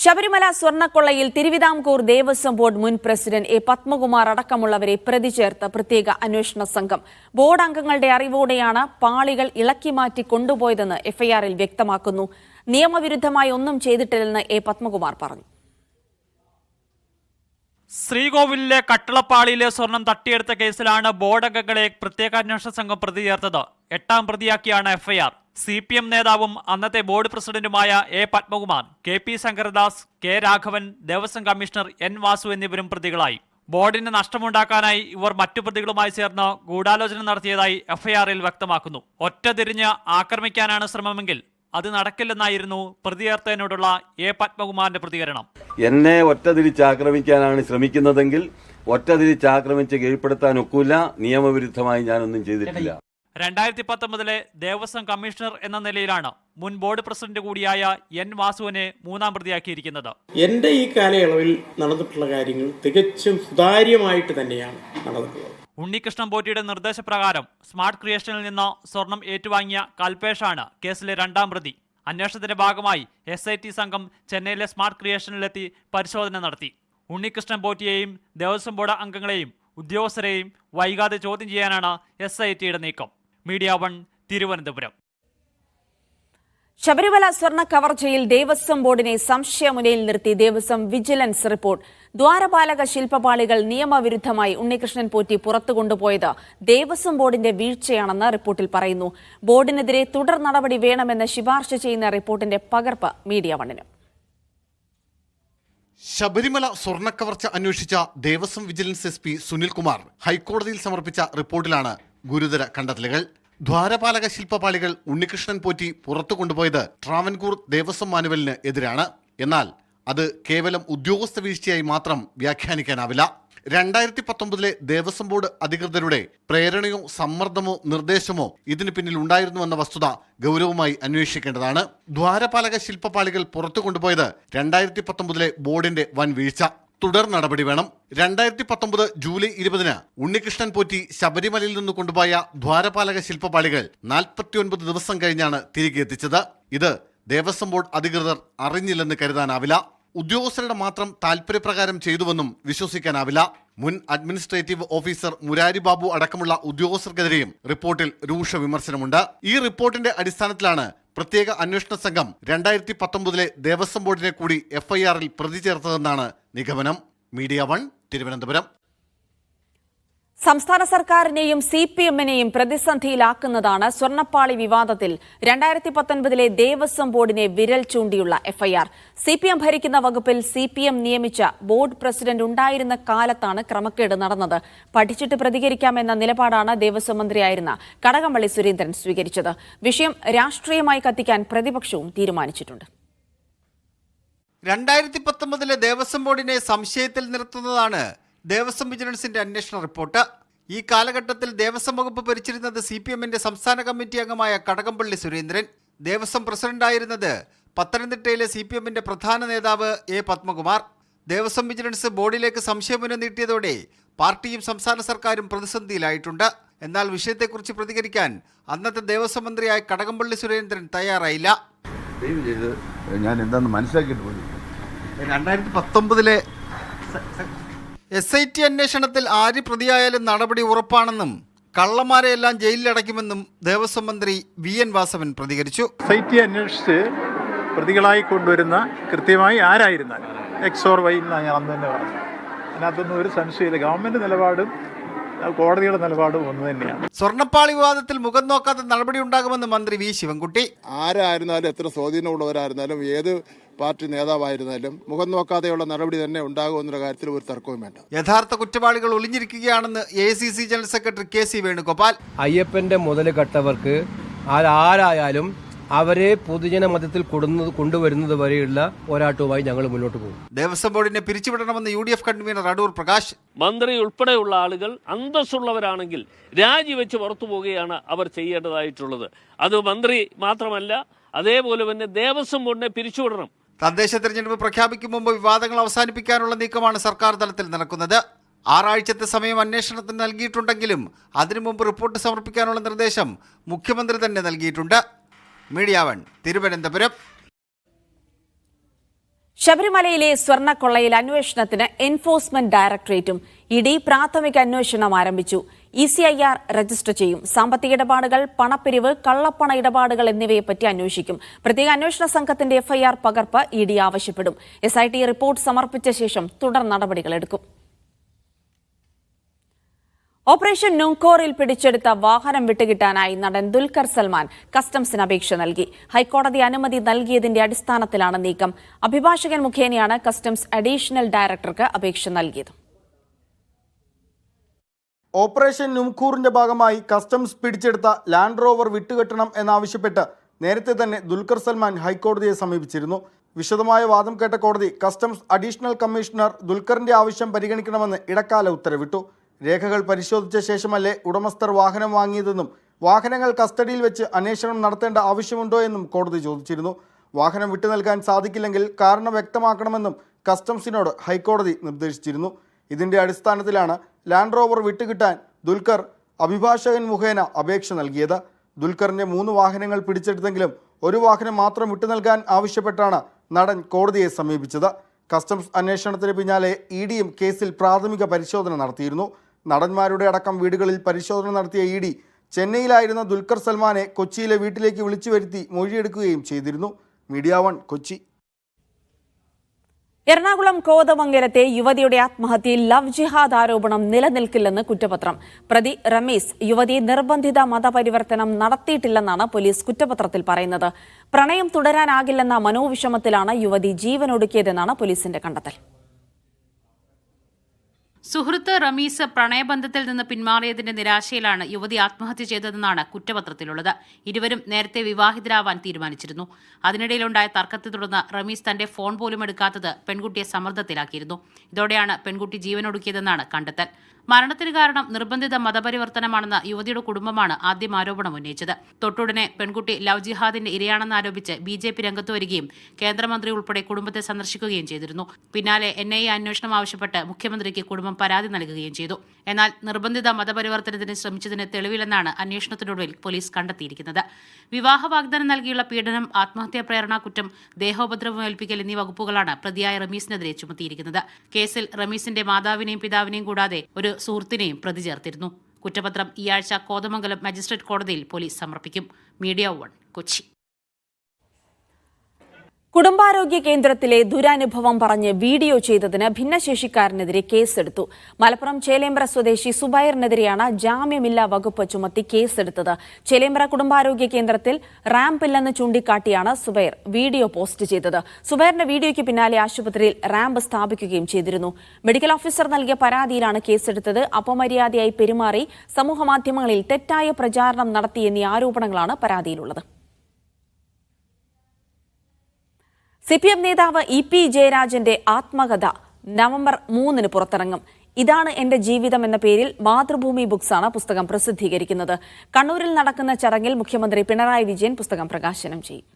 Sabarimala സ്വർണ്ണക്കൊള്ളയിൽ Thiruvithamkoor Devaswom board മുൻ president A Padmakumar അടക്കമുള്ളവരെ പ്രതി ചേർത്ത് പ്രത്യേക അന്വേഷണ സംഘം. ബോർഡ് അംഗങ്ങളുടെ അറിവോടെയാണ് പാളികൾ ഇളക്കിമാറ്റി കൊണ്ടുപോയതെന്ന് എഫ്ഐആറിൽ വ്യക്തമാക്കുന്നു. നിയമവിരുദ്ധമായി ഒന്നും ചെയ്തിട്ടില്ലെന്ന് എ പത്മകുമാർ പറഞ്ഞു. ശ്രീകോവിലിലെ കട്ടിളപ്പാളിയിലെ സ്വർണം തട്ടിയെടുത്ത കേസിലാണ് ബോർഡ് അംഗങ്ങളെ പ്രത്യേക അന്വേഷണ സംഘം പ്രതി ചേർത്തത്. 8ാം പ്രതിയാക്കിയാണ് എഫ്ഐആർ. CPM നേതാവും അന്നത്തെ ബോർഡ് പ്രസിഡന്റുമായ A Padmakumar, KP Sankaradas, K Raghavan, Devaswom commissioner N Vasu എന്നിവരും പ്രതികളായി. ബോർഡിന് നഷ്ടമുണ്ടാക്കാനായി ഇവർ മറ്റു പ്രതികളുമായി ചേർന്ന് ഗൂഢാലോചന നടത്തിയതായി എഫ്ഐആറിൽ വ്യക്തമാക്കുന്നു. ഒറ്റതിരിഞ്ഞ് ആക്രമിക്കാനാണ് ശ്രമമെങ്കിൽ അത് നടക്കില്ലെന്നായിരുന്നു പ്രതിയേർത്തതിനോടുള്ള എ പത്മകുമാറിന്റെ പ്രതികരണം. എന്നെ ഒറ്റതിരിച്ച് ആക്രമിക്കാനാണ് ശ്രമിക്കുന്നതെങ്കിൽ ഒറ്റതിരിച്ച് കീഴ്പ്പെടുത്താൻ ഒക്കില്ല. നിയമവിരുദ്ധമായി ഞാനൊന്നും ചെയ്തിട്ടില്ല. 2019 ദേവസ്വം കമ്മീഷണർ എന്ന നിലയിലാണ് മുൻ ബോർഡ് പ്രസിഡന്റ് കൂടിയായ N വാസുവിനെ 3ാം പ്രതിയാക്കിയിരിക്കുന്നത്. എന്റെ ഈ കാലയളവിൽ നടന്നിട്ടുള്ള കാര്യങ്ങൾ തികച്ചും സുതാര്യമായിട്ട് തന്നെയാണ് നടന്നിട്ടുള്ളത്. ഉണ്ണികൃഷ്ണൻ പോറ്റിയുടെ നിർദ്ദേശപ്രകാരം സ്മാർട്ട് ക്രിയേഷനിൽ നിന്ന് സ്വർണം ഏറ്റുവാങ്ങിയ കൽപേഷാണ് കേസിലെ 2ാം പ്രതി. അന്വേഷണത്തിന്റെ ഭാഗമായി SIT സംഘം ചെന്നൈയിലെ സ്മാർട്ട് ക്രിയേഷനിലെത്തി പരിശോധന നടത്തി. ഉണ്ണികൃഷ്ണൻ പോറ്റിയെയും ദേവസ്വം ബോർഡ് അംഗങ്ങളെയും ഉദ്യോഗസ്ഥരെയും വൈകാതെ ചോദ്യം ചെയ്യാനാണ് SITയുടെ നീക്കം. മീഡിയ 1 തിരുവനന്തപുരം. ശബരിമല സ്വർണ്ണ കവർച്ചയിൽ ദേവസ്വം ബോർഡിനെ സംശയമുനയിൽ നിർത്തി ദേവസ്വം വിജിലൻസ് റിപ്പോർട്ട്. ദ്വാരപാലക ശില്പപാളികൾ നിയമവിരുദ്ധമായി ഉണ്ണികൃഷ്ണൻ പോറ്റി പുറത്തു കൊണ്ടുപോയത് ദേവസ്വം ബോർഡിന്റെ വീഴ്ചയാണെന്ന് റിപ്പോർട്ടിൽ പറയുന്നു. ബോർഡിനെതിരെ തുടർ നടപടി വേണമെന്ന് ശുപാർശ ചെയ്യുന്ന റിപ്പോർട്ടിന്റെ പകർപ്പ് മീഡിയ 1-ന്. ശബരിമല സ്വർണ്ണക്കവർച്ച അന്വേഷിച്ച ദേവസ്വം വിജിലൻസ് SP സുനിൽകുമാർ ഹൈക്കോടതിയിൽ സമർപ്പിച്ച റിപ്പോർട്ടിലാണ് ഗുരുതര കണ്ടെത്തലുകൾ. ദ്വാരപാലക ശില്പപാളികൾ ഉണ്ണികൃഷ്ണൻ പോറ്റി പുറത്തു കൊണ്ടുപോയത് ട്രാവൻകൂർ ദേവസ്വം മാനുവലിന് എതിരാണ്. എന്നാൽ അത് കേവലം ഉദ്യോഗസ്ഥ വീഴ്ചയായി മാത്രം വ്യാഖ്യാനിക്കാനാവില്ല. 2019 ദേവസ്വം ബോർഡ് അധികൃതരുടെ പ്രേരണയോ സമ്മർദ്ദമോ നിർദ്ദേശമോ ഇതിന് പിന്നിൽ ഉണ്ടായിരുന്നുവെന്ന വസ്തുത ഗൗരവമായി അന്വേഷിക്കേണ്ടതാണ്. ദ്വാരപാലക ശില്പപാളികൾ പുറത്തു കൊണ്ടുപോയത് 2019 ബോർഡിന്റെ വൻ വീഴ്ച. തുടർ നടപടി വേണം. 2019 ജൂലൈ 20 ഉണ്ണികൃഷ്ണൻ പോറ്റി ശബരിമലയിൽ നിന്ന് കൊണ്ടുപോയ ദ്വാരപാലക ശില്പപാളികൾ 49 ദിവസം കഴിഞ്ഞാണ് തിരികെ എത്തിച്ചത്. ഇത് ദേവസ്വം ബോർഡ് അധികൃതർ അറിഞ്ഞില്ലെന്ന് കരുതാനാവില്ല. ഉദ്യോഗസ്ഥരുടെ മാത്രം താൽപര്യപ്രകാരം ചെയ്തുവെന്നും വിശ്വസിക്കാനാവില്ല. മുൻ അഡ്മിനിസ്ട്രേറ്റീവ് ഓഫീസർ മുരാരി ബാബു അടക്കമുള്ള ഉദ്യോഗസ്ഥർക്കെതിരെയും റിപ്പോർട്ടിൽ രൂക്ഷ വിമർശനമുണ്ട്. ഈ റിപ്പോർട്ടിന്റെ അടിസ്ഥാനത്തിലാണ് പ്രത്യേക അന്വേഷണ സംഘം 2019 ദേവസ്വം ബോർഡിനെ കൂടി FIRൽ പ്രതി ചേർത്തതെന്നാണ് നിഗമനം. മീഡിയ 1 തിരുവനന്തപുരം. സംസ്ഥാന സർക്കാരിനെയും CPMനെയും പ്രതിസന്ധിയിലാക്കുന്നതാണ് സ്വർണ്ണപ്പാളി വിവാദത്തിൽ 2019 ദേവസ്വം ബോർഡിനെ വിരൽ ചൂണ്ടിയുള്ള FIR. CPM ഭരിക്കുന്ന വകുപ്പിൽ CPM നിയമിച്ച ബോർഡ് പ്രസിഡന്റ് ഉണ്ടായിരുന്ന കാലത്താണ് ക്രമക്കേട് നടന്നത്. പഠിച്ചിട്ട് പ്രതികരിക്കാമെന്ന നിലപാടാണ് ദേവസ്വം മന്ത്രിയായിരുന്ന കടകംപള്ളി സുരേന്ദ്രൻ സ്വീകരിച്ചത്. വിഷയം രാഷ്ട്രീയമായി കത്തിക്കാൻ പ്രതിപക്ഷവും തീരുമാനിച്ചിട്ടുണ്ട്. 2019 ദേവസ്വം ബോർഡിനെ സംശയത്തിൽ നിർത്തുന്നതാണ് ദേവസ്വം വിജിലൻസിന്റെ അന്വേഷണ റിപ്പോർട്ട്. ഈ കാലഘട്ടത്തിൽ ദേവസ്വം വകുപ്പ് ഭരിച്ചിരുന്നത് CPMന്റെ സംസ്ഥാന കമ്മിറ്റി അംഗമായ കടകംപള്ളി സുരേന്ദ്രൻ. ദേവസ്വം പ്രസിഡന്റായിരുന്നത് പത്തനംതിട്ടയിലെ CPMന്റെ പ്രധാന നേതാവ് എ പത്മകുമാർ. ദേവസ്വം വിജിലൻസ് ബോർഡിലേക്ക് സംശയമുന നീട്ടിയതോടെ പാർട്ടിയും സംസ്ഥാന സർക്കാരും പ്രതിസന്ധിയിലായിട്ടുണ്ട്. എന്നാൽ വിഷയത്തെക്കുറിച്ച് പ്രതികരിക്കാൻ അന്നത്തെ ദേവസ്വം മന്ത്രിയായ കടകംപള്ളി സുരേന്ദ്രൻ തയ്യാറായില്ല. ഞാൻ എന്താണെന്ന് മനസ്സിലാക്കിയിട്ട് പോയി. 2019 SIT അന്വേഷണത്തിൽ ആര് പ്രതിയായാലും നടപടി ഉറപ്പാണെന്നും കള്ളന്മാരെയെല്ലാം ജയിലിലടയ്ക്കുമെന്നും ദേവസ്വം മന്ത്രി VN വാസവൻ പ്രതികരിച്ചു. SIT അന്വേഷിച്ച് പ്രതികളായി കൊണ്ടുവരുന്ന കൃത്യമായി ആരായിരുന്നാലും X or Y എന്നാണ് ഞാൻ അന്ന് തന്നെ പറഞ്ഞു. അതിനകത്തൊന്നും ഒരു സംശയമില്ല. ഗവൺമെന്റ് നിലപാടും കോടതിയുടെ നിലപാടും ഒന്ന് തന്നെയാണ്. സ്വർണ്ണപ്പാളി വിവാദത്തിൽ മുഖം നോക്കാത്ത നടപടി ഉണ്ടാകുമെന്ന് മന്ത്രി V ശിവൻകുട്ടി. ആരായിരുന്നാലും എത്ര സ്വാധീനമുള്ളവരായിരുന്നാലും ഏത് പാർട്ടി നേതാവായിരുന്നാലും മുഖം നോക്കാതെയുള്ള നടപടി തന്നെ ഉണ്ടാകുമെന്നുള്ള കാര്യത്തിൽ ഒരു തർക്കവും വേണ്ട. യഥാർത്ഥ കുറ്റവാളികൾ ഒളിഞ്ഞിരിക്കുകയാണെന്ന് AICC general secretary KC Venugopal. അയ്യപ്പന്റെ മുതൽ കട്ടവർക്ക് ആരായാലും അവരെ പൊതുജന മധ്യത്തിൽ കൊണ്ടുവരുന്നത് വരെയുള്ള പോരാട്ടവുമായി ഞങ്ങൾ മുന്നോട്ട് പോകും. ദേവസ്വം ബോർഡിനെ പിരിച്ചുവിടണമെന്ന് UDF കൺവീനർ അടൂർ പ്രകാശ്. മന്ത്രി ഉൾപ്പെടെയുള്ള ആളുകൾ അന്തസ്സുള്ളവരാണെങ്കിൽ രാജിവെച്ച് പുറത്തു പോവുകയാണ് അവർ ചെയ്യേണ്ടതായിട്ടുള്ളത്. അത് മന്ത്രി മാത്രമല്ല, അതേപോലെ തന്നെ ദേവസ്വം ബോർഡിനെ പിരിച്ചുവിടണം. തദ്ദേശ തെരഞ്ഞെടുപ്പ് പ്രഖ്യാപിക്കും മുമ്പ് വിവാദങ്ങൾ അവസാനിപ്പിക്കാനുള്ള നീക്കമാണ് സർക്കാർ തലത്തിൽ നടക്കുന്നത്. 6 ആഴ്ചത്തെ സമയം അന്വേഷണത്തിന് നൽകിയിട്ടുണ്ടെങ്കിലും അതിനു മുമ്പ് റിപ്പോർട്ട് സമർപ്പിക്കാനുള്ള നിർദ്ദേശം മുഖ്യമന്ത്രി തന്നെ നൽകിയിട്ടുണ്ട്. മീഡിയ 1 തിരുവനന്തപുരം. ശബരിമലയിലെ സ്വർണ്ണക്കൊള്ളയിൽ അന്വേഷണത്തിന് എൻഫോഴ്സ്മെന്റ് ഡയറക്ടറേറ്റും ഇഡി പ്രാഥമിക അന്വേഷണം ആരംഭിച്ചു. ECIR രജിസ്റ്റർ ചെയ്യും. സാമ്പത്തിക ഇടപാടുകൾ, പണപ്പിരിവ്, കള്ളപ്പണ ഇടപാടുകൾ എന്നിവയെപ്പറ്റി അന്വേഷിക്കും. പ്രത്യേക അന്വേഷണ സംഘത്തിന്റെ FIR പകർപ്പ് ഇഡി ആവശ്യപ്പെടും. SIT റിപ്പോർട്ട് സമർപ്പിച്ച ശേഷം തുടർ നടപടികളെടുക്കും. ഓപ്പറേഷൻ നുങ്കോറിൽ പിടിച്ചെടുത്ത വാഹനം വിട്ടുകിട്ടാനായി നടൻ ദുൽഖർ സൽമാൻ കസ്റ്റംസിന് അപേക്ഷ നൽകി. ഹൈക്കോടതി അനുമതി നൽകിയതിന്റെ അടിസ്ഥാനത്തിലാണ് നീക്കം. അഭിഭാഷകൻ മുഖേനയാണ് കസ്റ്റംസ് അഡീഷണൽ ഡയറക്ടർക്ക് അപേക്ഷ നൽകിയത്. ഓപ്പറേഷൻ നുംകൂറിന്റെ ഭാഗമായി കസ്റ്റംസ് പിടിച്ചെടുത്ത ലാൻഡ് റോവർ വിട്ടുകെട്ടണം എന്നാവശ്യപ്പെട്ട് നേരത്തെ തന്നെ ദുൽഖർ സൽമാൻ ഹൈക്കോടതിയെ സമീപിച്ചിരുന്നു. വിശദമായ വാദം കേട്ട കോടതി കസ്റ്റംസ് അഡീഷണൽ കമ്മീഷണർ ദുൽഖറിന്റെ ആവശ്യം പരിഗണിക്കണമെന്ന് ഇടക്കാല ഉത്തരവിട്ടു. രേഖകൾ പരിശോധിച്ച ശേഷമല്ലേ ഉടമസ്ഥർ വാഹനം വാങ്ങിയതെന്നും വാഹനങ്ങൾ കസ്റ്റഡിയിൽ വെച്ച് അന്വേഷണം നടത്തേണ്ട ആവശ്യമുണ്ടോ എന്നും കോടതി ചോദിച്ചിരുന്നു. വാഹനം വിട്ടു നൽകാൻ സാധിക്കില്ലെങ്കിൽ കാരണം വ്യക്തമാക്കണമെന്നും കസ്റ്റംസിനോട് ഹൈക്കോടതി നിർദ്ദേശിച്ചിരുന്നു. ഇതിന്റെ അടിസ്ഥാനത്തിലാണ് ലാൻഡ് റോവർ വിട്ടുകിട്ടാൻ ദുൽഖർ അഭിഭാഷകൻ മുഖേന അപേക്ഷ നൽകിയത്. ദുൽഖറിന്റെ 3 വാഹനങ്ങൾ പിടിച്ചെടുത്തെങ്കിലും ഒരു വാഹനം മാത്രം വിട്ടു നൽകാൻ ആവശ്യപ്പെട്ടാണ് നടൻ കോടതിയെ സമീപിച്ചത്. കസ്റ്റംസ് അന്വേഷണത്തിന് പിന്നാലെ ഇഡിയും കേസിൽ പ്രാഥമിക പരിശോധന നടത്തിയിരുന്നു. നടന്മാരുടെ അടക്കം വീടുകളിൽ പരിശോധന നടത്തിയ ഇഡി ചെന്നൈയിലായിരുന്ന ദുൽഖർ സൽമാനെ കൊച്ചിയിലെ വീട്ടിലേക്ക് വിളിച്ചു വരുത്തി മൊഴിയെടുക്കുകയും ചെയ്തിരുന്നു. മീഡിയ 1 കൊച്ചി. എറണാകുളം കോതമംഗലത്തെ യുവതിയുടെ ആത്മഹത്യയിൽ ലവ് ജിഹാദ് ആരോപണം നിലനിൽക്കില്ലെന്ന് കുറ്റപത്രം. പ്രതി റമീസ് യുവതി നിർബന്ധിത മതപരിവർത്തനം നടത്തിയിട്ടില്ലെന്നാണ് പോലീസ് കുറ്റപത്രത്തിൽ പറയുന്നത്. പ്രണയം തുടരാനാകില്ലെന്ന മനോവിഷമത്തിലാണ് യുവതി ജീവനൊടുക്കിയതെന്നാണ് പോലീസിന്റെ കണ്ടെത്തൽ. സുഹൃത്ത് റമീസ് പ്രണയബന്ധത്തിൽ നിന്ന് പിന്മാറിയതിന്റെ നിരാശയിലാണ് യുവതി ആത്മഹത്യ ചെയ്തതെന്നാണ് കുറ്റപത്രത്തിലുള്ളത്. ഇരുവരും നേരത്തെ വിവാഹിതരാവാൻ തീരുമാനിച്ചിരുന്നു. അതിനിടയിലുണ്ടായ തർക്കത്തെ തുടർന്ന് റമീസ് തന്റെ ഫോൺ പോലും എടുക്കാത്തത് പെൺകുട്ടിയെ സമ്മർദ്ദത്തിലാക്കിയിരുന്നു. ഇതോടെയാണ് പെൺകുട്ടി ജീവനൊടുക്കിയതെന്നാണ് കണ്ടെത്തൽ. മരണത്തിന് കാരണം നിർബന്ധിത മതപരിവർത്തനമാണെന്ന് യുവതിയുടെ കുടുംബമാണ് ആദ്യം ആരോപണം ഉന്നയിച്ചത്. തൊട്ടുടനെ പെൺകുട്ടി ലവ് ജിഹാദിന്റെ ഇരയാണെന്നാരോപിച്ച് BJP രംഗത്ത് വരികയും കേന്ദ്രമന്ത്രി ഉൾപ്പെടെ കുടുംബത്തെ സന്ദർശിക്കുകയും ചെയ്തിരുന്നു. പിന്നാലെ NIA അന്വേഷണം ആവശ്യപ്പെട്ട് മുഖ്യമന്ത്രിക്ക് കുടുംബം പരാതി നൽകുകയും ചെയ്തു. എന്നാൽ നിർബന്ധിത മതപരിവർത്തനത്തിന് ശ്രമിച്ചതിന് തെളിവില്ലെന്നാണ് അന്വേഷണത്തിനൊടുവിൽ പോലീസ് കണ്ടെത്തിയിരിക്കുന്നത്. വിവാഹ വാഗ്ദാനം നൽകിയുള്ള പീഡനം, ആത്മഹത്യാ പ്രേരണ കുറ്റം, ദേഹോപദ്രവം ഏൽപ്പിക്കൽ എന്നീ വകുപ്പുകളാണ് പ്രതിയായ റമീസിനെതിരെ ചുമത്തിയിരിക്കുന്നത്. കേസിൽ റമീസിന്റെ മാതാവിനെയും പിതാവിനെയും കൂടാതെ ഒരു സുഹൃത്തിനെയും പ്രതി ചേർത്തിരുന്നു. കുറ്റപത്രം ഈ ആഴ്ച കോതമംഗലം മജിസ്ട്രേറ്റ് കോടതിയിൽ പോലീസ് സമർപ്പിക്കും. മീഡിയ 1 കൊച്ചി. കുടുംബാരോഗ്യ കേന്ദ്രത്തിലെ ദുരനുഭവം പറഞ്ഞ് വീഡിയോ ചെയ്തതിന് ഭിന്നശേഷിക്കാരനെതിരെ കേസെടുത്തു. മലപ്പുറം ചേലേമ്പ്ര സ്വദേശി സുബൈറിനെതിരെയാണ് ജാമ്യമില്ലാ വകുപ്പ് ചുമത്തി കേസെടുത്തത്. ചേലേമ്പ്ര കുടുംബാരോഗ്യ കേന്ദ്രത്തിൽ റാമ്പില്ലെന്ന് ചൂണ്ടിക്കാട്ടിയാണ് സുബൈർ വീഡിയോ പോസ്റ്റ് ചെയ്തത്. സുബൈറിന്റെ വീഡിയോയ്ക്ക് പിന്നാലെ ആശുപത്രിയിൽ റാമ്പ് സ്ഥാപിക്കുകയും ചെയ്തിരുന്നു. മെഡിക്കൽ ഓഫീസർ നൽകിയ പരാതിയിലാണ് കേസെടുത്തത്. അപമര്യാദയായി പെരുമാറി സമൂഹമാധ്യമങ്ങളിൽ തെറ്റായ പ്രചാരണം നടത്തിയെന്നീ ആരോപണങ്ങളാണ് പരാതിയിലുള്ളത്. CPM നേതാവ് EP ജയരാജന്റെ ആത്മകഥ നവംബർ 3 പുറത്തിറങ്ങും. ഇതാണ് എന്റെ ജീവിതം എന്ന പേരിൽ മാതൃഭൂമി ബുക്സാണ് പുസ്തകം പ്രസിദ്ധീകരിക്കുന്നത്. കണ്ണൂരിൽ നടക്കുന്ന ചടങ്ങിൽ മുഖ്യമന്ത്രി പിണറായി വിജയൻ പുസ്തകം പ്രകാശനം ചെയ്യും.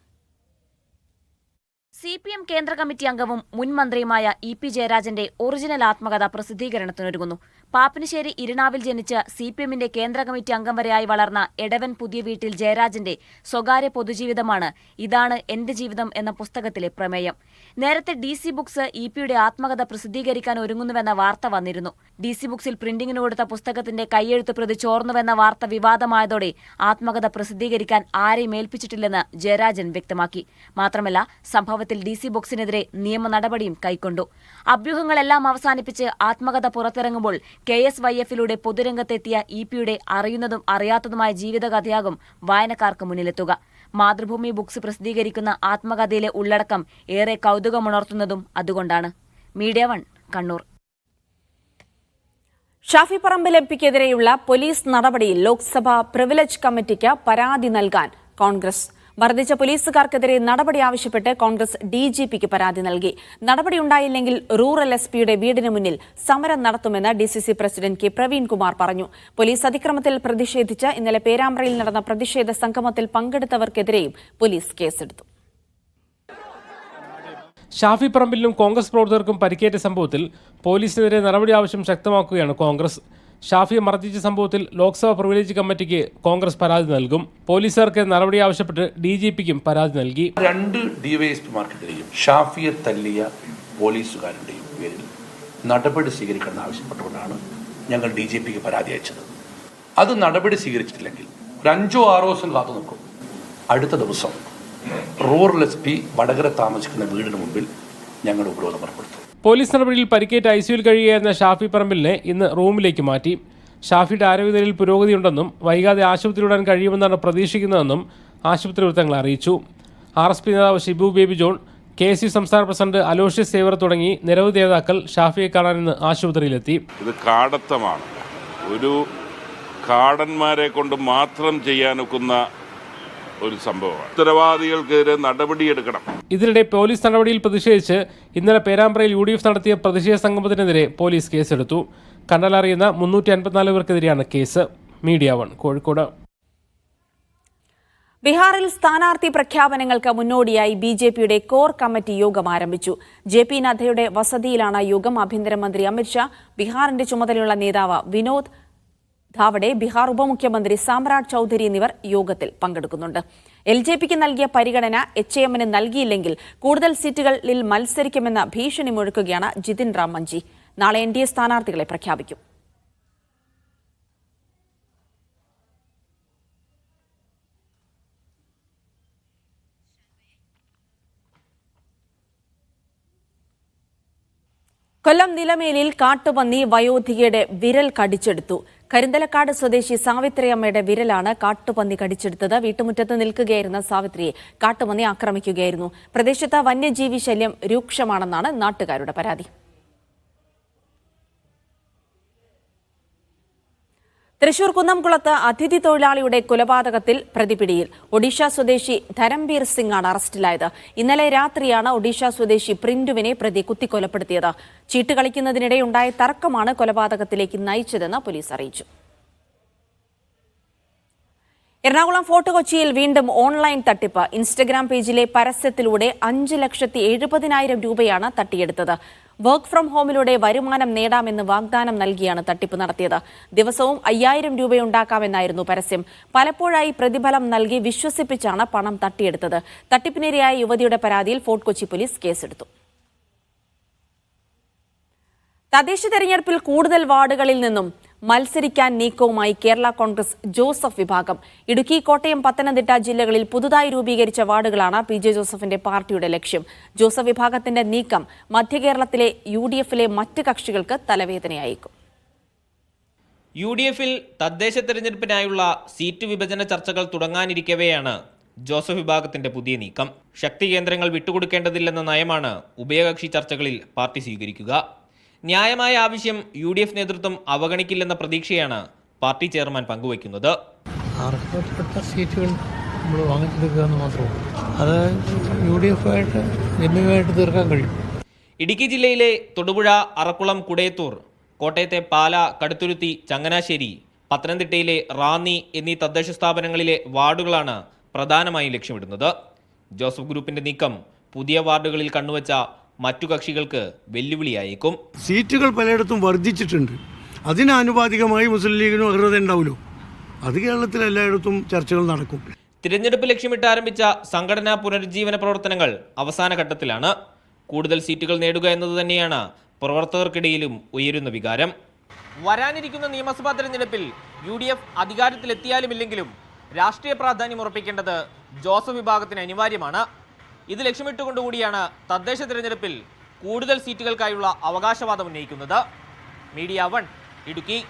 CPM കേന്ദ്ര കമ്മിറ്റി അംഗവും മുൻ മന്ത്രിയുമായ EP ജയരാജന്റെ ഒറിജിനൽ ആത്മകഥ പ്രസിദ്ധീകരണത്തിനൊരുങ്ങുന്നു. പാപ്പിനിശ്ശേരി ഇരിണാവിൽ ജനിച്ച് CPMന്റെ കേന്ദ്ര കമ്മിറ്റി അംഗം വരെയായി വളർന്ന എടവൻ പുതിയ വീട്ടിൽ ജയരാജന്റെ സ്വകാര്യ പൊതുജീവിതമാണ് ഇതാണ് എന്റെ ജീവിതം എന്ന പുസ്തകത്തിലെ പ്രമേയം. നേരത്തെ DC ബുക്സ് EPയുടെ ആത്മകഥ പ്രസിദ്ധീകരിക്കാൻ ഒരുങ്ങുന്നുവെന്ന വാർത്ത വന്നിരുന്നു. DC ബുക്സിൽ പ്രിന്റിംഗിന് കൊടുത്ത പുസ്തകത്തിന്റെ കയ്യെഴുത്ത് പ്രതി ചോർന്നുവെന്ന വാർത്ത വിവാദമായതോടെ ആത്മകഥ പ്രസിദ്ധീകരിക്കാൻ ആരെയും ഏൽപ്പിച്ചിട്ടില്ലെന്ന് ജയരാജൻ വ്യക്തമാക്കി. മാത്രമല്ല സംഭവത്തിൽ DC ബുക്സിനെതിരെ നിയമ നടപടിയും കൈക്കൊണ്ടു. അഭ്യൂഹങ്ങളെല്ലാം അവസാനിപ്പിച്ച് ആത്മകഥ പുറത്തിറങ്ങുമ്പോൾ KSYFലൂടെ പൊതുരംഗത്തെത്തിയ EPയുടെ അറിയുന്നതും അറിയാത്തതുമായ ജീവിതകഥയാകും വായനക്കാർക്ക് മുന്നിലെത്തുക. മാതൃഭൂമി ബുക്സ് പ്രസിദ്ധീകരിക്കുന്ന ആത്മകഥയിലെ ഉള്ളടക്കം ഏറെ കൗതുകമുണർത്തുന്നതും അതുകൊണ്ടാണ്. മീഡിയ 1 കണ്ണൂർ. ഷാഫി പറമ്പിൽ MPക്കെതിരെയുള്ള പോലീസ് നടപടിയിൽ ലോക്സഭാ പ്രിവിലേജ് കമ്മിറ്റിക്ക് പരാതി നൽകാൻ കോൺഗ്രസ്. മർദ്ദിച്ച പോലീസുകാർക്കെതിരെ നടപടി ആവശ്യപ്പെട്ട് കോൺഗ്രസ് DGPക്ക് പരാതി നൽകി. നടപടിയുണ്ടായില്ലെങ്കിൽ റൂറൽ SPയുടെ വീടിന് മുന്നിൽ സമരം നടത്തുമെന്ന് DCC പ്രസിഡന്റ് K പ്രവീൺകുമാർ പറഞ്ഞു. പോലീസ് അതിക്രമത്തിൽ പ്രതിഷേധിച്ച് ഇന്നലെ പേരാമ്പ്രയിൽ നടന്ന പ്രതിഷേധ സംഗമത്തിൽ പങ്കെടുത്തവർക്കെതിരെയും പോലീസ് കേസെടുത്തു. ഷാഫി പറമ്പിലിനും കോൺഗ്രസ് പ്രവർത്തകർക്കും പരിക്കേറ്റ സംഭവത്തിൽ പോലീസിനെതിരെ നടപടി ആവശ്യം ശക്തമാക്കുകയാണ് കോൺഗ്രസ്. ഷാഫിയെ മർദ്ദിച്ച സംഭവത്തിൽ ലോക്സഭാ പ്രിവിലേജ് കമ്മിറ്റിക്ക് കോൺഗ്രസ് പരാതി നൽകും. പോലീസുകാർക്ക് നടപടി ആവശ്യപ്പെട്ട് DGPക്കും പരാതി നൽകി. 2 ഡിവൈഎസ്പിമാർക്കെതിരെയും ഷാഫിയെ തല്ലിയ പോലീസുകാരുടെയും പേരിൽ നടപടി സ്വീകരിക്കണമെന്ന് ആവശ്യപ്പെട്ടുകൊണ്ടാണ് ഞങ്ങൾ DGPക്ക് പരാതി അയച്ചത്. അത് നടപടി സ്വീകരിച്ചിട്ടില്ലെങ്കിൽ ഒരു 5-6 ദിവസം കാത്തു നിൽക്കും. അടുത്ത ദിവസം റൂറൽ SP വടകര താമസിക്കുന്ന വീടിന് മുമ്പിൽ ഞങ്ങൾ ഉപരോധം ഏർപ്പെടുത്തും. പോലീസ് നടപടിയിൽ പരിക്കേറ്റ് ICUവിൽ കഴിയുകയായിരുന്ന ഷാഫി പറമ്പിലിനെ ഇന്ന് റൂമിലേക്ക് മാറ്റി. ഷാഫിയുടെ ആരോഗ്യനിലയിൽ പുരോഗതിയുണ്ടെന്നും വൈകാതെ ആശുപത്രി വിടാൻ കഴിയുമെന്നാണ് പ്രതീക്ഷിക്കുന്നതെന്നും ആശുപത്രി വൃത്തങ്ങൾ അറിയിച്ചു. RSP നേതാവ് ഷിബു ബേബി ജോൺ, KSU സംസ്ഥാന പ്രസിഡന്റ് അലോഷ്യസ് സേവർ തുടങ്ങി നിരവധി നേതാക്കൾ ഷാഫിയെ കാണാൻ ഇന്ന് ആശുപത്രിയിലെത്തി. ഇത് കാടത്തമാണ്. ഒരു കാടന്മാരെ കൊണ്ട് മാത്രം ചെയ്യാനൊക്കുന്ന ഒരു സംഭവമാണ്. ഉത്തരവാദികൾക്കെതിരെ നടപടിയെടുക്കണം. ഇതിനിടെ പോലീസ് നടപടിയിൽ പ്രതിഷേധിച്ച് ഇന്നലെ പേരാമ്പ്രയിൽ UDF നടത്തിയ പ്രതിഷേധ സംഗമത്തിനെതിരെ പോലീസ് കേസെടുത്തു. കണ്ടാലറിയുന്ന 354 പേർക്കെതിരെയാണ് കേസ്. മീഡിയ 1 കോഴിക്കോട്. ബീഹാറിൽ സ്ഥാനാർത്ഥി പ്രഖ്യാപനങ്ങൾക്ക് മുന്നോടിയായി BJPയുടെ കോർ കമ്മിറ്റി യോഗം ആരംഭിച്ചു. JP നദ്ദയുടെ വസതിയിലാണ് യോഗം. ആഭ്യന്തരമന്ത്രി അമിത്ഷാ, ബീഹാറിന്റെ ചുമതലയുള്ള നേതാവ് വിനോദ് ധാവഡെ, ബീഹാർ ഉപമുഖ്യമന്ത്രി സാമ്രാട് ചൌധരി എന്നിവർ യോഗത്തിൽ പങ്കെടുക്കുന്നുണ്ട്. LJPക്ക് നൽകിയ പരിഗണന HAMന് നൽകിയില്ലെങ്കിൽ കൂടുതൽ സീറ്റുകളിൽ മത്സരിക്കുമെന്ന ഭീഷണി മുഴക്കുകയാണ് ജിതിൻ റാം മഞ്ചി. നാളെ NDA സ്ഥാനാർത്ഥികളെ പ്രഖ്യാപിക്കും. കൊല്ലം നിലമേലിൽ കാട്ടുപന്നി വയോധികയുടെ വിരൽ കടിച്ചെടുത്തു. കരിന്തലക്കാട് സ്വദേശി സാവിത്രിയമ്മയുടെ വിരലാണ് കാട്ടുപന്നി കടിച്ചെടുത്തത്. വീട്ടുമുറ്റത്ത് നിൽക്കുകയായിരുന്ന സാവിത്രിയെ കാട്ടുപന്നി ആക്രമിക്കുകയായിരുന്നു. പ്രദേശത്ത് വന്യജീവി ശല്യം രൂക്ഷമാണെന്നാണ് നാട്ടുകാരുടെ പരാതി. തൃശൂർ കുന്നംകുളത്ത് അതിഥി തൊഴിലാളിയുടെ കൊലപാതകത്തിൽ പ്രതിപിടിയിൽ. ഒഡീഷ സ്വദേശി ധരംബീർ സിംഗ് ആണ് അറസ്റ്റിലായത്. ഇന്നലെ രാത്രിയാണ് ഒഡീഷ സ്വദേശി പ്രിന്റുവിനെ പ്രതി കുത്തിക്കൊലപ്പെടുത്തിയത്. ചീട്ട് കളിക്കുന്നതിനിടെയുണ്ടായ തർക്കമാണ് കൊലപാതകത്തിലേക്ക് നയിച്ചതെന്ന് പോലീസ് അറിയിച്ചു. എറണാകുളം ഫോർട്ട് കൊച്ചിയിൽ വീണ്ടും ഓൺലൈൻ തട്ടിപ്പ്. ഇൻസ്റ്റഗ്രാം പേജിലെ പരസ്യത്തിലൂടെ 5,70,000 രൂപയാണ് തട്ടിയെടുത്തത്. വർക്ക് ഫ്രം ഹോമിലൂടെ വരുമാനം നേടാമെന്ന് വാഗ്ദാനം നൽകിയാണ് തട്ടിപ്പ് നടത്തിയത്. ദിവസവും 5,000 രൂപയുണ്ടാക്കാമെന്നായിരുന്നു പരസ്യം. പലപ്പോഴായി പ്രതിഫലം നൽകി വിശ്വസിപ്പിച്ചാണ് പണം തട്ടിയെടുത്തത്. തട്ടിപ്പിനിരയായ യുവതിയുടെ പരാതിയിൽ ഫോർട്ട് കൊച്ചി പോലീസ് കേസെടുത്തു. തദ്ദേശ തെരഞ്ഞെടുപ്പിൽ കൂടുതൽ വാർഡുകളിൽ നിന്നും മത്സരിക്കാൻ നീക്കവുമായി കേരള കോൺഗ്രസ് ജോസഫ് വിഭാഗം. ഇടുക്കി, കോട്ടയം, പത്തനംതിട്ട ജില്ലകളിൽ പുതുതായി രൂപീകരിച്ച വാർഡുകളാണ് PJ ജോസഫിന്റെ പാർട്ടിയുടെ ലക്ഷ്യം. ജോസഫ് വിഭാഗത്തിന്റെ നീക്കം മധ്യകേരളത്തിലെ UDFിലെ മറ്റ് കക്ഷികൾക്ക് തലവേദനയായേക്കും. UDFിൽ തദ്ദേശ തെരഞ്ഞെടുപ്പിനായുള്ള സീറ്റ് വിഭജന ചർച്ചകൾ തുടങ്ങാനിരിക്കവെയാണ് ജോസഫ് വിഭാഗത്തിന്റെ പുതിയ നീക്കം. ശക്തി കേന്ദ്രങ്ങൾ വിട്ടുകൊടുക്കേണ്ടതില്ലെന്ന നയമാണ് ഉഭയകക്ഷി ചർച്ചകളിൽ പാർട്ടി സ്വീകരിക്കുക. ന്യായമായ ആവശ്യം UDF നേതൃത്വം അവഗണിക്കില്ലെന്ന പ്രതീക്ഷയാണ് പാർട്ടി ചെയർമാൻ പങ്കുവയ്ക്കുന്നത്. അർഹതപ്പെട്ട സീറ്റുകൾ നമ്മൾ വാങ്ങിച്ചെടുക്കുക എന്ന് മാത്രമേ അത് UDF-ആയിട്ട് ഗമ്യമായിട്ട് തീർക്കാൻ കഴിയും. ഇടുക്കി ജില്ലയിലെ തൊടുപുഴ, അറക്കുളം, കുടയത്തൂർ, കോട്ടയത്തെ പാല, കടുത്തുരുത്തി, ചങ്ങനാശ്ശേരി, പത്തനംതിട്ടയിലെ റാന്നി എന്നീ തദ്ദേശ സ്ഥാപനങ്ങളിലെ വാർഡുകളാണ് പ്രധാനമായും ലക്ഷ്യമിടുന്നത്. ജോസഫ് ഗ്രൂപ്പിന്റെ നീക്കം പുതിയ വാർഡുകളിൽ കണ്ണുവച്ച മറ്റു കക്ഷികൾക്ക് വെല്ലുവിളിയായേക്കും. സീറ്റുകൾ പലയിടത്തും വർദ്ധിച്ചിട്ടുണ്ട്. അതിനാനുപാതികമായി മുസ്ലിം ലീഗിനും അർഹത ഉണ്ടാവുമല്ലോ. അത് കേരളത്തിൽ എല്ലായിടത്തും ചർച്ചകൾ നടക്കും. തിരഞ്ഞെടുപ്പ് ലക്ഷ്യമിട്ട് ആരംഭിച്ച സംഘടനാ പുനരുജ്ജീവന പ്രവർത്തനങ്ങൾ അവസാന ഘട്ടത്തിലാണ്. കൂടുതൽ സീറ്റുകൾ നേടുക എന്നത് തന്നെയാണ് പ്രവർത്തകർക്കിടയിലും ഉയരുന്ന വികാരം. വരാനിരിക്കുന്ന നിയമസഭാ തെരഞ്ഞെടുപ്പിൽ UDF അധികാരത്തിലെത്തിയാലുമില്ലെങ്കിലും രാഷ്ട്രീയ പ്രാധാന്യം ഉറപ്പിക്കേണ്ടത് ജോസഫ് വിഭാഗത്തിന് അനിവാര്യമാണ്. ഇത് ലക്ഷ്യമിട്ടുകൊണ്ടുകൂടിയാണ് തദ്ദേശ തെരഞ്ഞെടുപ്പിൽ കൂടുതൽ സീറ്റുകൾക്കായുള്ള അവകാശവാദം ഉന്നയിക്കുന്നത്. മീഡിയ 1 ഇടുക്കി.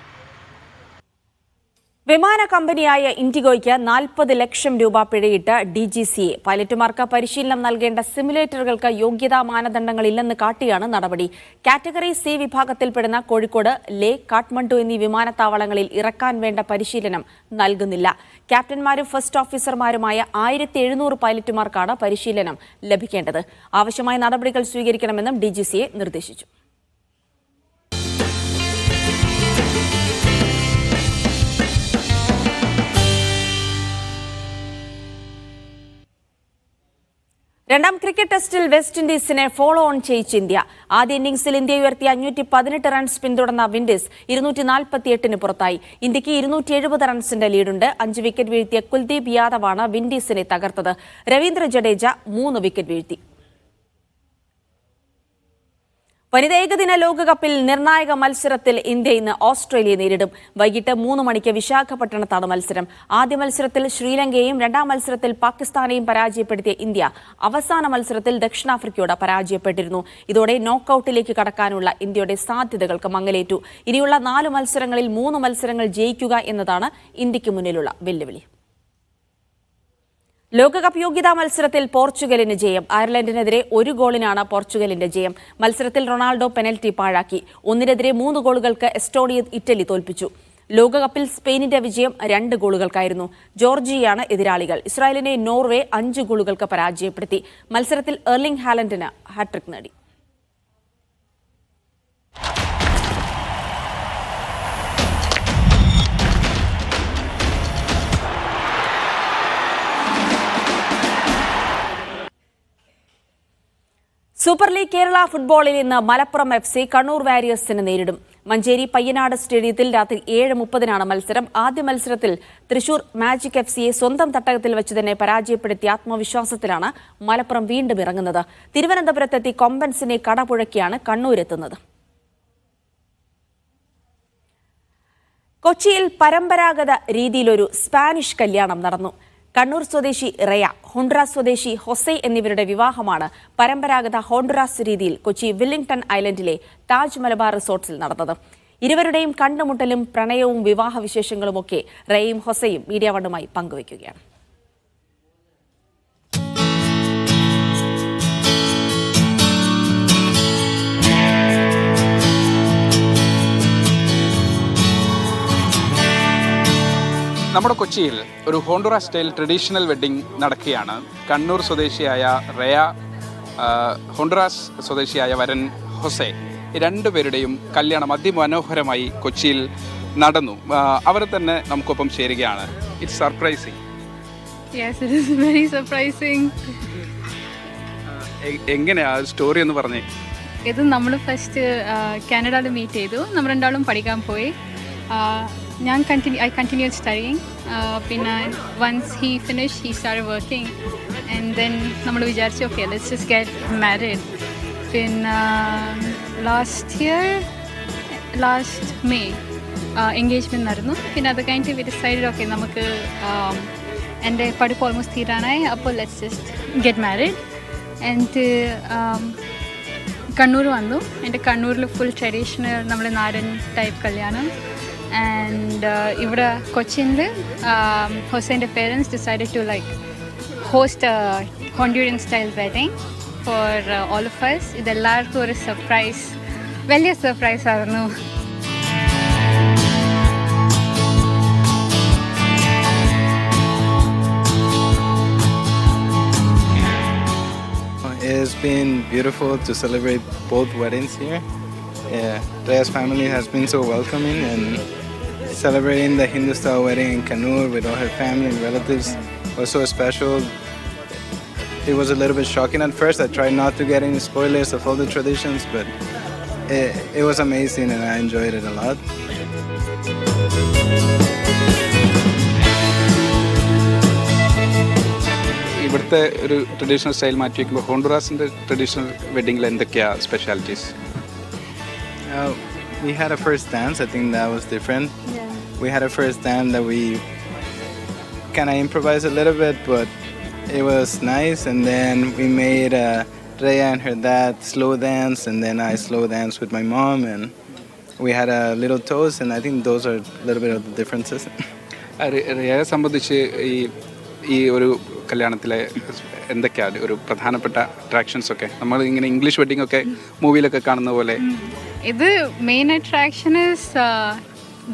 വിമാന കമ്പനിയായ ഇൻഡിഗോയ്ക്ക് 40 ലക്ഷം രൂപ പിഴയിട്ട് DGCA. പൈലറ്റുമാർക്ക് പരിശീലനം നൽകേണ്ട സിമുലേറ്ററുകൾക്ക് യോഗ്യതാ മാനദണ്ഡങ്ങളില്ലെന്ന് കാട്ടിയാണ് നടപടി. കാറ്റഗറി C വിഭാഗത്തിൽപ്പെടുന്ന കോഴിക്കോട്, ലേ, കാഠ്മണ്ഡു എന്നീ വിമാനത്താവളങ്ങളിൽ ഇറക്കാൻ വേണ്ട പരിശീലനം നൽകുന്നില്ല. ക്യാപ്റ്റന്മാരും ഫസ്റ്റ് ഓഫീസർമാരുമായ 1700 പൈലറ്റുമാർക്കാണ് പരിശീലനം ലഭിക്കേണ്ടത്. ആവശ്യമായ നടപടികൾ സ്വീകരിക്കണമെന്നും DGCA നിർദ്ദേശിച്ചു. രണ്ടാം ക്രിക്കറ്റ് ടെസ്റ്റിൽ വെസ്റ്റ് ഇൻഡീസിനെ ഫോളോ ഓൺ ചെയ്യിച്ച് ഇന്ത്യ. ആദ്യ ഇന്നിംഗ്സിൽ ഇന്ത്യ ഉയർത്തിയ 518 റൺസ് പിന്തുടർന്ന വിൻഡീസ് 248 പുറത്തായി. ഇന്ത്യക്ക് 270 റൺസിന്റെ ലീഡുണ്ട്. 5 വിക്കറ്റ് വീഴ്ത്തിയ കുൽദീപ് യാദവാണ് വിൻഡീസിനെ തകർത്തത്. രവീന്ദ്ര ജഡേജ 3 വിക്കറ്റ് വീഴ്ത്തി. വനിതാ ഏകദിന ലോകകപ്പിൽ നിർണായക മത്സരത്തിൽ ഇന്ത്യ ഇന്ന് ഓസ്ട്രേലിയയെ നേരിടും. വൈകിട്ട് 3 മണിക്ക് വിശാഖപട്ടണത്താണ് മത്സരം. ആദ്യ മത്സരത്തിൽ ശ്രീലങ്കയെയും രണ്ടാം മത്സരത്തിൽ പാകിസ്ഥാനെയും പരാജയപ്പെടുത്തിയ ഇന്ത്യ അവസാന മത്സരത്തിൽ ദക്ഷിണാഫ്രിക്കയോട് പരാജയപ്പെട്ടിരുന്നു. ഇതോടെ നോക്കൌട്ടിലേക്ക് കടക്കാനുള്ള ഇന്ത്യയുടെ സാധ്യതകൾക്ക് മങ്ങലേറ്റു. ഇനിയുള്ള 4 മത്സരങ്ങളിൽ 3 മത്സരങ്ങൾ ജയിക്കുക എന്നതാണ് ഇന്ത്യക്ക് മുന്നിലുള്ള വെല്ലുവിളി. ലോകകപ്പ് യോഗ്യതാ മത്സരത്തിൽ പോർച്ചുഗലിന് ജയം. അയർലൻഡിനെതിരെ 1 ഗോളിനാണ് പോർച്ചുഗലിന്റെ ജയം. മത്സരത്തിൽ റൊണാൾഡോ പെനൽറ്റി പാഴാക്കി. 1-നെതിരെ 3 ഗോളുകൾക്ക് എസ്റ്റോണിയ ഇറ്റലി തോൽപ്പിച്ചു. ലോകകപ്പിൽ സ്പെയിനിന്റെ വിജയം 2 ഗോളുകൾക്കായിരുന്നു. ജോർജിയയാണ് എതിരാളികൾ. ഇസ്രായേലിനെ നോർവേ 5 ഗോളുകൾക്ക് പരാജയപ്പെടുത്തി. മത്സരത്തിൽ എർലിംഗ് ഹാലൻഡിന് ഹാട്രിക് നേടി. സൂപ്പർ ലീഗ് കേരള ഫുട്ബോളിൽ ഇന്ന് മലപ്പുറം FC കണ്ണൂർ വാരിയേഴ്സിനെ നേരിടും. മഞ്ചേരി പയ്യനാട് സ്റ്റേഡിയത്തിൽ രാത്രി 7:30 മത്സരം. ആദ്യ മത്സരത്തിൽ തൃശൂർ മാജിക് FCയെ സ്വന്തം തട്ടകത്തിൽ വെച്ച് തന്നെ പരാജയപ്പെടുത്തിയ ആത്മവിശ്വാസത്തിലാണ് മലപ്പുറം വീണ്ടും ഇറങ്ങുന്നത്. തിരുവനന്തപുരത്തെത്തി കൊമ്പൻസിനെ കടപുഴക്കിയാണ് കണ്ണൂരെത്തുന്നത്. കൊച്ചിയിൽ പരമ്പരാഗത രീതിയിലൊരു സ്പാനിഷ് കല്യാണം നടന്നു. കണ്ണൂർ സ്വദേശി റയ, ഹോണ്ടുറാസ് സ്വദേശി ഹൊസെ എന്നിവരുടെ വിവാഹമാണ് പരമ്പരാഗത ഹോണ്ടുറാസ് രീതിയിൽ കൊച്ചി വില്ലിംഗ്ടൺ ഐലൻഡിലെ താജ് മലബാർ റിസോർട്ട്സിൽ നടന്നത്. ഇരുവരുടെയും കണ്ടുമുട്ടലും പ്രണയവും വിവാഹ വിശേഷങ്ങളുമൊക്കെ റയയും ഹൊസയും മീഡിയ വണ്ണുമായി പങ്കുവയ്ക്കുകയാണ്. നമ്മുടെ കൊച്ചിയിൽ ഒരു ഹോണ്ടുറാസ് സ്റ്റൈൽ ട്രഡീഷണൽ വെഡ്ഡിംഗ് നടക്കുകയാണ്. കണ്ണൂർ സ്വദേശിയായ റയ, ഹോണ്ടുറാസ് സ്വദേശിയായ വരൻ ഹൊസെ, രണ്ടുപേരുടെയും കല്യാണം അതിമനോഹരമായി കൊച്ചിയിൽ നടന്നു. അവർ തന്നെ നമുക്കൊപ്പം ചേരുകയാണ്. It's surprising. Yes, it is very surprising. എങ്ങനെയാ സ്റ്റോറി എന്ന് പറഞ്ഞേ? ഇത് നമ്മൾ ഫസ്റ്റ് കാനഡയിൽ മീറ്റ് ചെയ്തു. നമ്മൾ രണ്ടാളും പഠിക്കാൻ പോയി. I continued studying. പിന്നെ once he finished, he started working. And then നമ്മൾ വിചാരിച്ചു okay, let's just get married. പിന്നെ last May engagement നടന്നു. പിന്നെ അത് കഴിഞ്ഞിട്ട് we decided okay, നമുക്ക് എൻ്റെ പഠിപ്പ് ഓൾമോസ്റ്റ് തീരാനായി, അപ്പോൾ let's just get married. And Kannur വന്നു. എൻ്റെ കണ്ണൂരിൽ ഫുൾ ട്രഡീഷണൽ നമ്മുടെ നാടൻ ടൈപ്പ് കല്യാണം. And ഇവിടെ കൊച്ചിയിൽ ഹൊസൈൻ്റെ parents decided to like host a Honduran style wedding for all of us. ഇതെല്ലാവർക്കും ഒരു സർപ്രൈസ്, വലിയ സർപ്രൈസ് ആയിരുന്നു. It's been beautiful to celebrate both weddings here. Raya's family has been so welcoming, and celebrating the Hindu-style wedding in Kannur with all her family and relatives was so special. It was a little bit shocking at first. I tried not to get any spoilers of all the traditions, but it was amazing and I enjoyed it a lot. ഇവിടുത്തെ ഒരു traditional style മാറ്റി വയ്ക്കുമ്പോൾ ഹോണ്ടുറാസിൻ്റെ traditional വെഡ്ഡിങ്ങിൽ എന്തൊക്കെയാണ് specialities? We had a first dance. I think that was different. Yeah. We had a first dance that we kind of improvised a little bit, but it was nice. And then we made Raya and her dad slow dance, and then I slow dance with my mom, and we had a little toast. And I think those are a little bit of the differences. റയയെ സംബന്ധിച്ച് ഈ ഒരു കല്യാണത്തിലെ എന്തൊക്കെയാണ് ഒരു പ്രധാനപ്പെട്ട attractions ഒക്കെ? നമ്മൾ ഇങ്ങനെ English wedding ഒക്കെ മൂവിയിലൊക്കെ കാണുന്ന പോലെ ഇത് main attraction is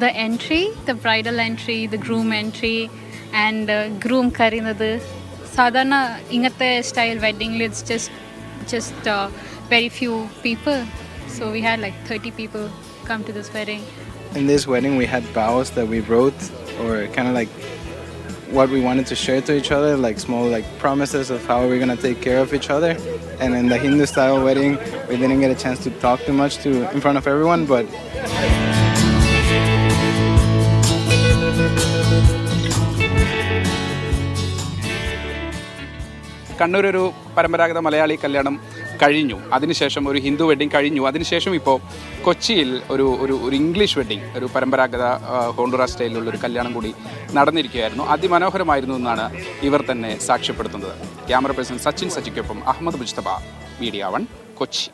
the entry, the bridal entry, the groom entry, and groom കറിയുന്നത്. സാധാരണ ഇങ്ങനത്തെ style വെഡ്ഡിങ്ങിൽ it's just very few people, so we had like 30 people come to this wedding. In this wedding we had vows that we wrote, or kind of like what we wanted to share to each other, like small like promises of how we're gonna take care of each other. And in the Hindu style wedding, we didn't get a chance to talk too much in front of everyone, but Kannur ഒരു പരമ്പരാഗത മലയാളി കല്യാണം കഴിഞ്ഞു, അതിനുശേഷം ഒരു Hindu wedding കഴിഞ്ഞു, അതിനുശേഷം ഇപ്പോൾ കൊച്ചിയിൽ ഒരു ഇംഗ്ലീഷ് വെഡ്ഡിംഗ്, ഒരു പരമ്പരാഗത ഹോണ്ടുറാ സ്റ്റൈലിലുള്ള ഒരു കല്യാണം കൂടി നടന്നിരിക്കുകയായിരുന്നു. അതിമനോഹരമായിരുന്നു എന്നാണ് ഇവർ തന്നെ സാക്ഷ്യപ്പെടുത്തുന്നത്. ക്യാമറ പേഴ്സൺ സച്ചിൻ സജിക്കൊപ്പം അഹമ്മദ് മുജ്തബ, മീഡിയ 1, കൊച്ചി.